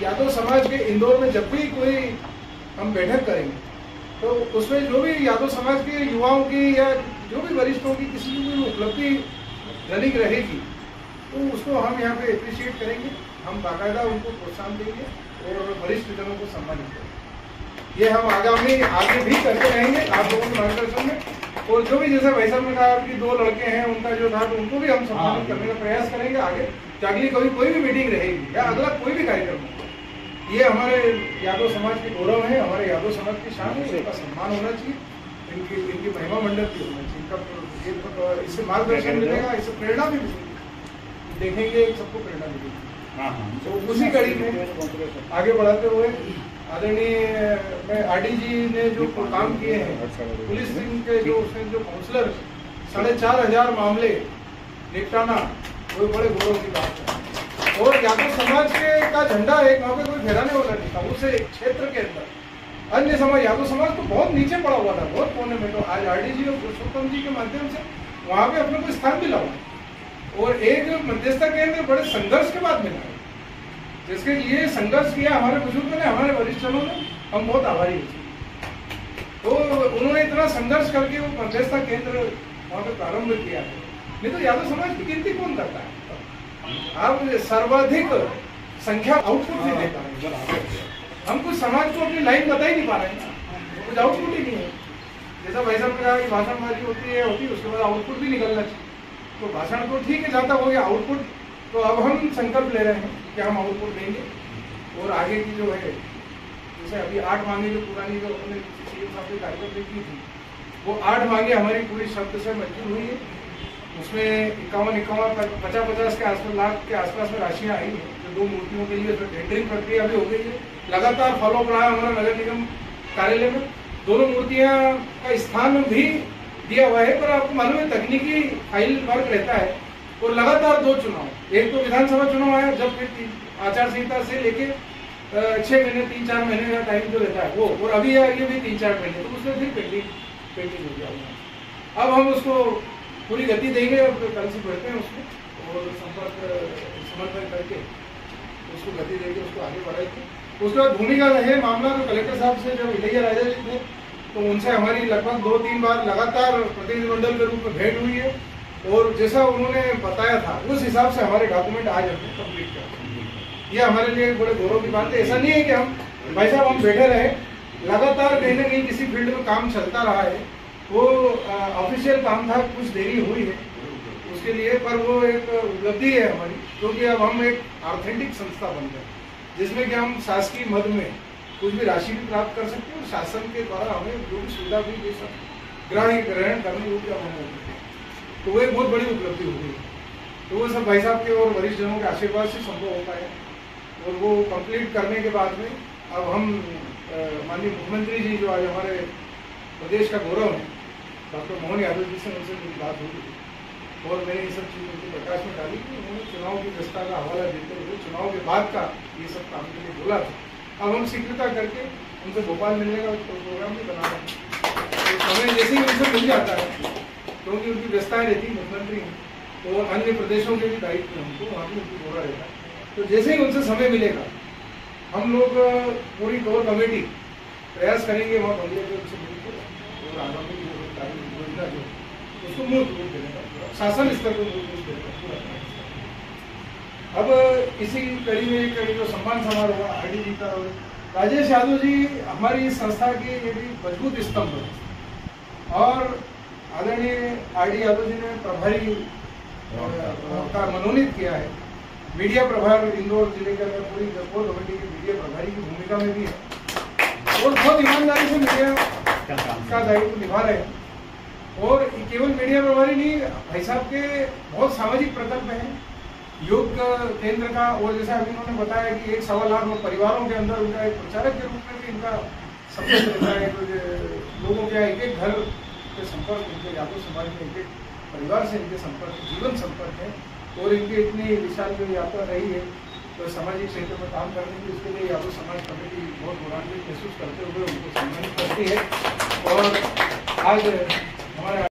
यादव समाज के इंदौर में जब भी कोई हम बैठक करेंगे तो उसमें जो भी यादव समाज के युवाओं की या जो भी वरिष्ठों की किसी भी उपलब्धि धनिक रहेगी तो उसको हम यहाँ पे अप्रिशिएट करेंगे, हम बाकायदा उनको प्रोत्साहन देंगे और वरिष्ठ जनों को सम्मानित करेंगे। ये हम आगे भी करते रहेंगे आप लोगों के मार्गदर्शन में। और जो भी जैसे भाई साहब ने कहा कि 2 लड़के हैं उनका जो था तो उनको भी हम सम्मानित करने का प्रयास करेंगे आगे। अगली कभी कोई भी मीटिंग रहेगी या अगला कोई भी कार्यक्रम हो, ये हमारे यादव समाज के गौरव है, हमारे यादव समाज की शान है, इनका सम्मान होना चाहिए, इनकी महिमा मंडल की होना चाहिए। इनका इससे मार्गदर्शन मिलेगा, इससे प्रेरणा भी मिलेगी, देखेंगे सबको प्रेरणा मिलेगी। तो उसी कड़ी में आगे बढ़ाते हुए आदरणीय आरडीजी ने जो काम किए हैं, पुलिस के जो उसने जो काउंसलर 4,500 मामले निपटाना, वो बड़े गौरव की बात है। और यादव समाज के का झंडा एक वहाँ पे कोई फहराने वाला नहीं था, उसे क्षेत्र के अंदर अन्य समाज यादव समाज तो बहुत नीचे पड़ा हुआ था, बहुत कोने में। तो आज आरडीजी और पुरुषोत्तम जी के माध्यम से वहाँ पे अपने को स्थान दिला और एक मध्यस्थता केंद्र बड़े संघर्ष के बाद मिला है, जिसके लिए संघर्ष किया हमारे बुजुर्गों ने, हमारे वरिष्ठजनों ने, हम बहुत आभारी हैं। तो उन्होंने इतना संघर्ष करके वो मध्यस्थता केंद्र वहाँ पे प्रारंभ किया है। नहीं तो यादव समाज की गिनती कौन करता है? आप सर्वाधिक संख्या आउटपुट नहीं दे पा रहे, हम कुछ समाज को अपनी लाइन बता ही नहीं पा रहे हैं, कुछ आउटपुट ही नहीं है। जैसा भाई साहब ने कहा कि भाषणबाजी होती है उसके बाद आउटपुट भी निकलना चाहिए। तो भाषण तो ठीक है, जाता हो गया, आउटपुट तो अब हम संकल्प ले रहे हैं कि हम आउटपुट देंगे और आगे की जो है, जैसे अभी 8 मांगे जो पुरानी जो उन्होंने सीएम साहब के कार्यक्रम में की थी, वो 8 मांगे हमारी पूरी शब्द से मंजूर हुई है। उसमें 51-50 के आसपास लाख के आसपास में राशियां आई है, जो 2 मूर्तियों के लिए उसमें टेंडरिंग प्रक्रिया भी हो गई है। लगातार फॉलोअप रहा हमारा नगर निगम कार्यालय में, दोनों मूर्तियां का स्थान भी दिया हुआ है। पर आपको मालूम है तकनीकी फाइल वर्क रहता है और लगातार 2 चुनाव, एक तो विधानसभा चुनाव आया जब फिर आचार संहिता से लेके 6 महीने 3-4 महीने का टाइम जो रहता है वो, और अभी ये भी 3-4 महीने, तो उसमें फिर पेंडिंग हो गया। अब हम उसको पूरी गति देंगे और कल से बढ़ते हैं उसमें और समन्वय करके उसको गति देंगे, उसको आगे बढ़ाएंगे। उसके बाद भूमिका है मामला तो कलेक्टर साहब से जब इलैया राजा जी थे तो उनसे हमारी लगभग 2-3 बार लगातार प्रतिनिधिमंडल के रूप में भेंट हुई है और जैसा उन्होंने बताया था उस हिसाब से हमारे डॉक्यूमेंट आज हमने कंप्लीट कर। ये हमारे लिए बड़े गौरव की बात है। ऐसा नहीं है कि हम भाई साहब हम बैठे रहे, लगातार कहीं ना कहीं किसी फील्ड में काम चलता रहा है। वो ऑफिशियल काम था, कुछ देरी हुई है उसके लिए, पर वो एक उपलब्धि है हमारी, क्योंकि अब हम एक ऑथेंटिक संस्था बन गए जिसमें कि हम शासकीय मद में कुछ भी राशि भी प्राप्त कर सकते हैं और शासन के द्वारा हमें जो भी सुविधा भी दे सकते ग्रहण करने योग्य हम हो, तो वो एक बहुत बड़ी उपलब्धि हो गई। तो वो सब भाई साहब के और वरिष्ठ जनों के आशीर्वाद से संभव हो पाया और वो कंप्लीट करने के बाद में अब हम माननीय मुख्यमंत्री जी जो आज हमारे प्रदेश का गौरव है, डॉक्टर मोहन यादव जी से उनसे मेरी बात हुई और मैंने ये सब चीज़ उनके प्रकाश में डाली कि उन्होंने चुनाव की व्यवस्था का हवाला देते हुए चुनाव के बाद का ये सब काम के लिए बोला था। अब हम शीघ्रता करके उनसे भोपाल मिलने का प्रोग्राम भी बना रहे हैं। तो समय जैसे ही उनसे मिल जाता है, क्योंकि उनकी व्यवस्थाएँ रहती है मुख्यमंत्री और अन्य प्रदेशों के भी दायित्व हमको वहाँ भी उनकी दौरा रहता है। तो जैसे ही उनसे समय मिलेगा हम लोग पूरी कोर कमेटी प्रयास करेंगे वहाँ बंगले पे उनसे मिलकर और आगामी योजना जो उसको मूर्त रूप देने का, शासन स्तर पर मूर्त रूप देने का पूरा। अब इसी कड़ी में एक जो सम्मान समारोह आरडीजी का, राजेश यादव जी हमारी संस्था के ये भी मजबूत स्तंभ है और आदरणीय आरडी यादव जी ने प्रभारी का मनोनीत किया है। मीडिया प्रभार इंदौर जिले के अंदर पूरी कोर कमेटी की मीडिया प्रभारी की भूमिका में भी है और बहुत ईमानदारी से मीडिया का दायित्व निभा रहे हैं। और केवल मीडिया प्रभारी नहीं, भाई साहब के बहुत सामाजिक प्रकल्प हैं योग केंद्र का, और जैसा अभी उन्होंने बताया कि 1-1.25 लाख परिवारों के अंदर उनका एक प्रचारक के रूप में भी इनका संपर्क रहता है। तो लोगों के एक घर के संपर्क, इनके यादव समाज में एक परिवार से इनके संपर्क, जीवन संपर्क है और इनकी इतनी विशाल जो यात्रा रही है तो सामाजिक क्षेत्र में काम करने की, उसके लिए यादव समाज कमेटी बहुत गौरवान्वित महसूस करते हुए उनको सम्मानित करती है। और आज